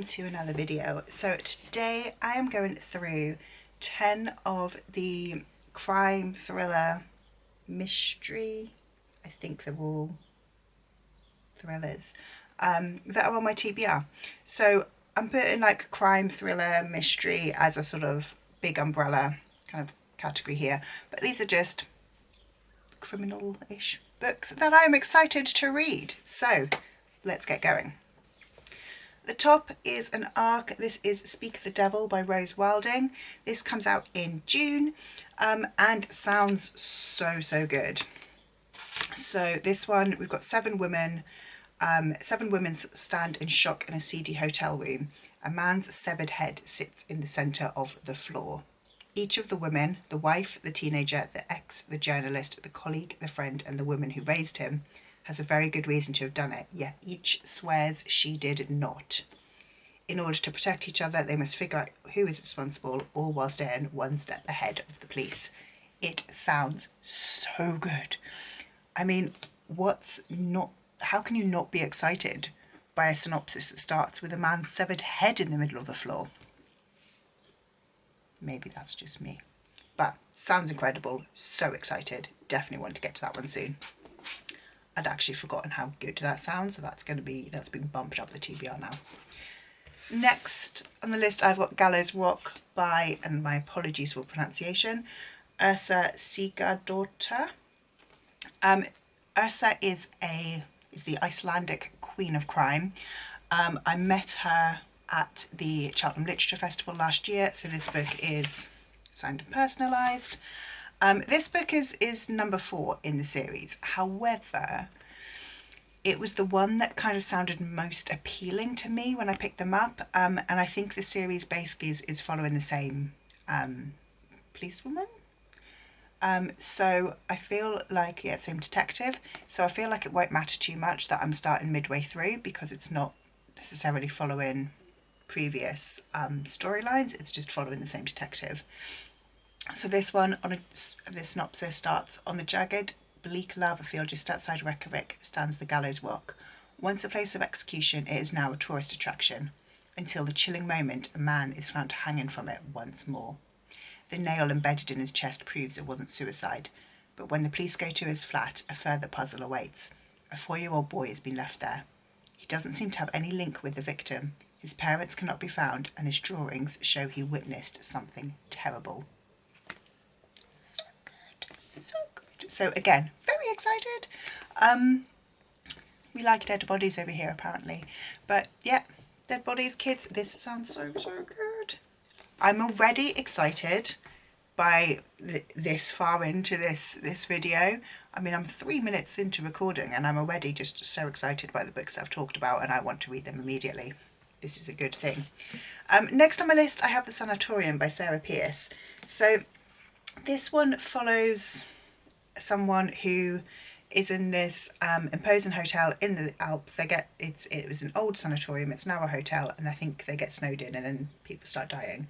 welcome to another video. So today I am going through 10 of the crime, thriller, mystery, I think they're all thrillers, that are on my TBR. So I'm putting like crime, thriller, mystery as a sort of big umbrella kind of category here, but these are just criminal-ish books that I'm excited to read. So let's get going. The top is an ARC. This is Speak of the Devil by Rose Wilding. This comes out in June and sounds so good. So this one, we've got 7 women. 7 women stand in shock in a seedy hotel room. A man's severed head sits in the centre of the floor. Each of the women, the wife, the teenager, the ex, the journalist, the colleague, the friend, and the woman who raised him, has a very good reason to have done it, yet each swears she did not. In order to protect each other, they must figure out who is responsible, all while staying one step ahead of the police. It sounds so good. I mean, how can you not be excited by a synopsis that starts with a man's severed head in the middle of the floor? Maybe that's just me. But sounds incredible, so excited. Definitely want to get to that one soon. I'd actually forgotten how good that sounds, so that's been bumped up the TBR now. Next on the list I've got Gallows Rock by, and my apologies for pronunciation, Yrsa Sigurdardóttir. Yrsa is the Icelandic queen of crime. I met her at the Cheltenham Literature Festival last year, so this book is signed and personalised. This book is number 4 in the series. However, it was the one that kind of sounded most appealing to me when I picked them up, and I think the series basically is following the same policewoman. So I feel like, same detective, so I feel like it won't matter too much that I'm starting midway through, because it's not necessarily following previous storylines, it's just following the same detective. So this one, the synopsis starts: on the jagged, bleak lava field just outside Reykjavik stands the Gallows Rock. Once a place of execution, it is now a tourist attraction, until the chilling moment a man is found hanging from it once more. The nail embedded in his chest proves it wasn't suicide, but when the police go to his flat, a further puzzle awaits. A 4-year-old boy has been left there. He doesn't seem to have any link with the victim. His parents cannot be found, and his drawings show he witnessed something terrible. So good. So again, very excited. We like dead bodies over here apparently, but yeah, dead bodies, kids, this sounds so good. I'm already excited by this far into this video. I mean, I'm 3 minutes into recording and I'm already just so excited by the books that I've talked about, and I want to read them immediately. This is a good thing. Next on my list I have The Sanatorium by Sarah Pearse. So this one follows someone who is in this imposing hotel in the Alps. It was an old sanatorium, it's now a hotel, and I think they get snowed in and then people start dying.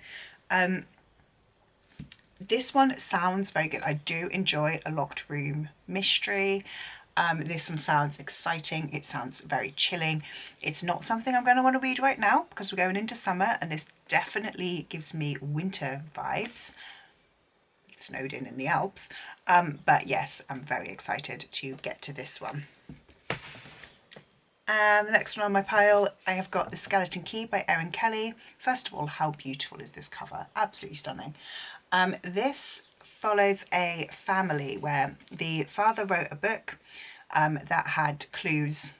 This one sounds very good. I do enjoy a locked room mystery. This one sounds exciting. It sounds very chilling. It's not something I'm going to want to read right now because we're going into summer, and this definitely gives me winter vibes. It's snowed in the Alps. But yes, I'm very excited to get to this one. And the next one on my pile, I have got The Skeleton Key by Erin Kelly. First of all, how beautiful is this cover? Absolutely stunning. This follows a family where the father wrote a book that had clues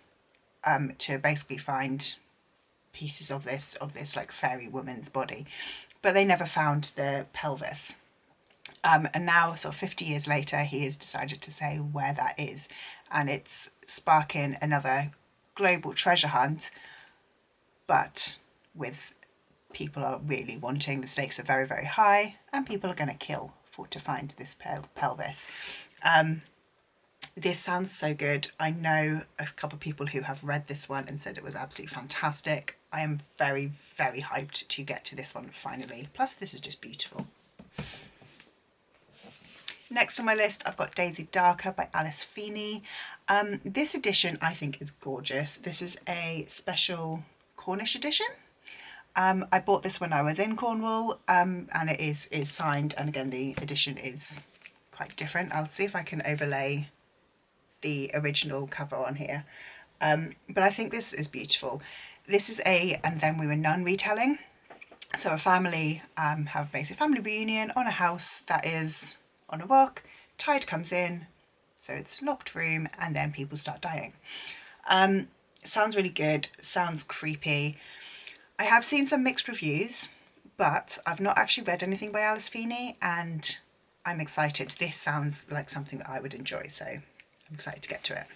to basically find pieces of this like fairy woman's body, but they never found the pelvis. And now, sort of 50 years later, he has decided to say where that is, and it's sparking another global treasure hunt, but with people are really wanting, the stakes are very, very high, and people are going to kill to find this pelvis. This sounds so good. I know a couple of people who have read this one and said it was absolutely fantastic. I am very, very hyped to get to this one finally. Plus, this is just beautiful. Next on my list, I've got Daisy Darker by Alice Feeney. This edition I think is gorgeous. This is a special Cornish edition. I bought this when I was in Cornwall, and it is signed, and again the edition is quite different. I'll see if I can overlay the original cover on here, but I think this is beautiful. This is a And Then We Were None retelling. So a family have basically a family reunion on a house that is on a rock. Tide comes in, so it's locked room, and then people start dying. Sounds really good, sounds creepy. I have seen some mixed reviews, but I've not actually read anything by Alice Feeney, and I'm excited. This sounds like something that I would enjoy, so I'm excited to get to it.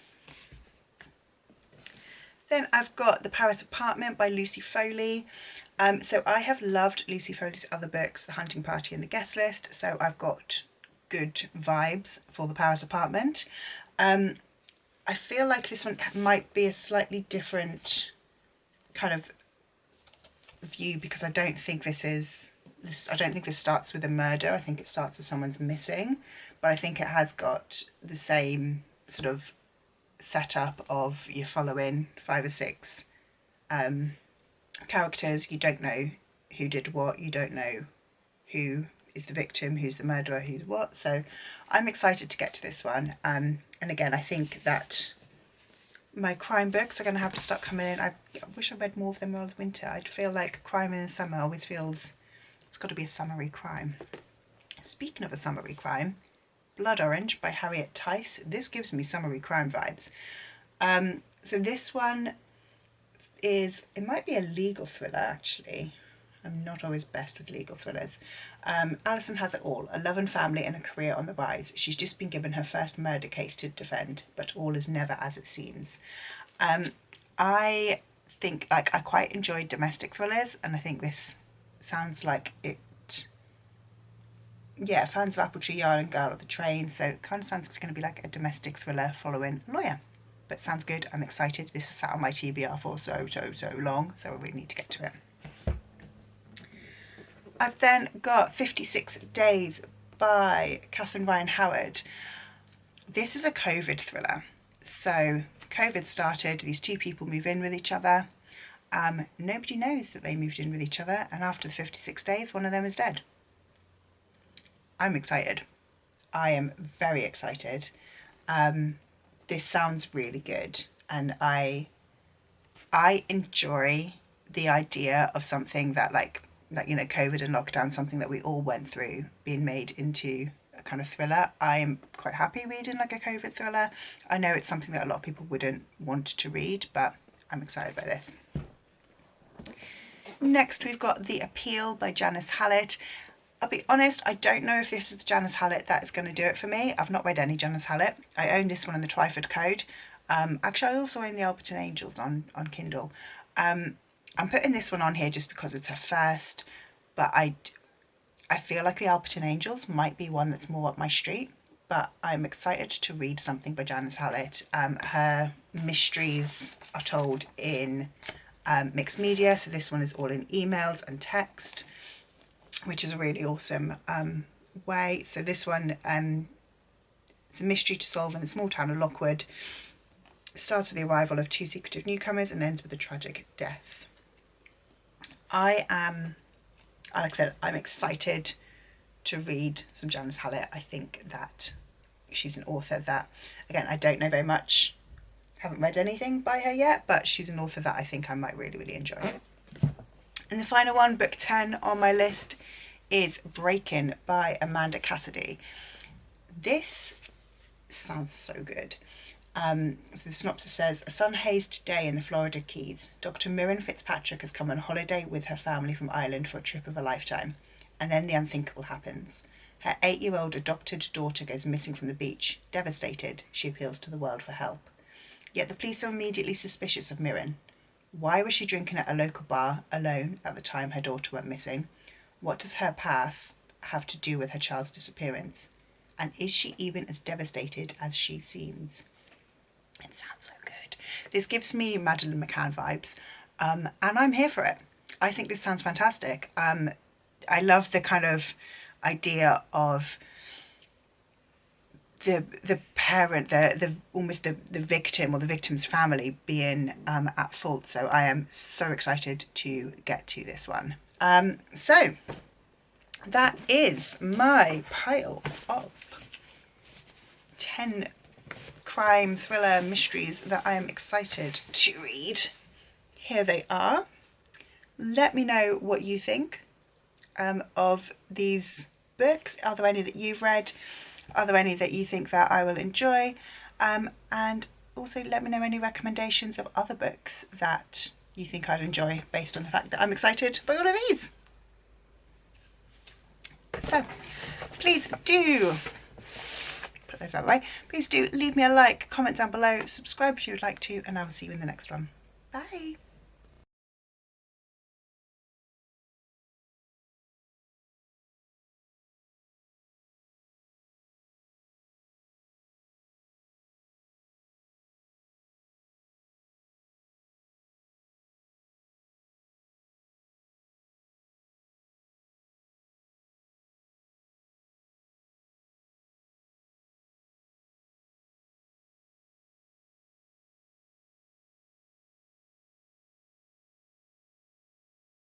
Then I've got The Paris Apartment by Lucy Foley. So I have loved Lucy Foley's other books, The Hunting Party and The Guest List, so I've got good vibes for The Paris Apartment. I feel like this one might be a slightly different kind of view, because I don't think this starts with a murder. I think it starts with someone's missing, but I think it has got the same sort of setup of you're following 5 or 6 characters. You don't know who did what, you don't know who is the victim, who's the murderer, who's what. So I'm excited to get to this one. And again, I think that my crime books are going to have to start coming in. I wish I read more of them all winter. I'd feel like crime in the summer always feels, it's got to be a summery crime. Speaking of a summery crime, Blood Orange by Harriet Tice. This gives me summery crime vibes. So this one it might be a legal thriller actually. I'm not always best with legal thrillers. Alison has it all, a love and family and a career on the rise. She's just been given her first murder case to defend, but all is never as it seems. I think I quite enjoy domestic thrillers, and I think this sounds like it. Yeah, fans of Apple Tree Yard and Girl of the Train, so it kind of sounds like it's going to be like a domestic thriller following a lawyer. But sounds good, I'm excited. This has sat on my TBR for so long, so I really need to get to it. I've then got 56 Days by Catherine Ryan Howard. This is a COVID thriller. So COVID started, these 2 people move in with each other. Nobody knows that they moved in with each other, and after the 56 days, one of them is dead. I'm excited. I am very excited. This sounds really good, and I enjoy the idea of something that like COVID and lockdown, something that we all went through, being made into a kind of thriller. I am quite happy reading like a COVID thriller. I know it's something that a lot of people wouldn't want to read, but I'm excited by this. Next we've got The Appeal by Janice Hallett. I'll be honest, I don't know if this is the Janice Hallett that is going to do it for me. I've not read any Janice Hallett. I own this one in the Twyford Code. Actually, I also own the Alberton Angels on Kindle. I'm putting this one on here just because it's her first, but I feel like the Alberton Angels might be one that's more up my street, but I'm excited to read something by Janice Hallett. Her mysteries are told in mixed media, so this one is all in emails and text, which is a really awesome way. So this one, it's a mystery to solve in the small town of Lockwood. It starts with the arrival of 2 secretive newcomers and ends with a tragic death. Like I said, I'm excited to read some Janice Hallett. I think that she's an author that, again, I don't know very much, haven't read anything by her yet, but she's an author that I think I might really, really enjoy. And the final one, book 10 on my list, is Breakin' by Amanda Cassidy. This sounds so good. So the synopsis says, a sun-hazed day in the Florida Keys. Dr. Mirren Fitzpatrick has come on holiday with her family from Ireland for a trip of a lifetime. And then the unthinkable happens. Her 8-year-old adopted daughter goes missing from the beach. Devastated, she appeals to the world for help. Yet the police are immediately suspicious of Mirren. Why was she drinking at a local bar alone at the time her daughter went missing? What does her past have to do with her child's disappearance? And is she even as devastated as she seems? It sounds so good. This gives me Madeleine McCann vibes, and I'm here for it. I think this sounds fantastic. I love the kind of idea of the parent, the almost the victim or the victim's family being at fault. So I am so excited to get to this one. So that is my pile of 10 crime thriller mysteries that I am excited to read. Here they are. Let me know what you think of these books. Are there any that you've read? Are there any that you think that I will enjoy? And also let me know any recommendations of other books that you think I'd enjoy based on the fact that I'm excited by all of these. So please do put those out of the way. Please do leave me a like, comment down below, subscribe if you would like to, and I will see you in the next one. Bye.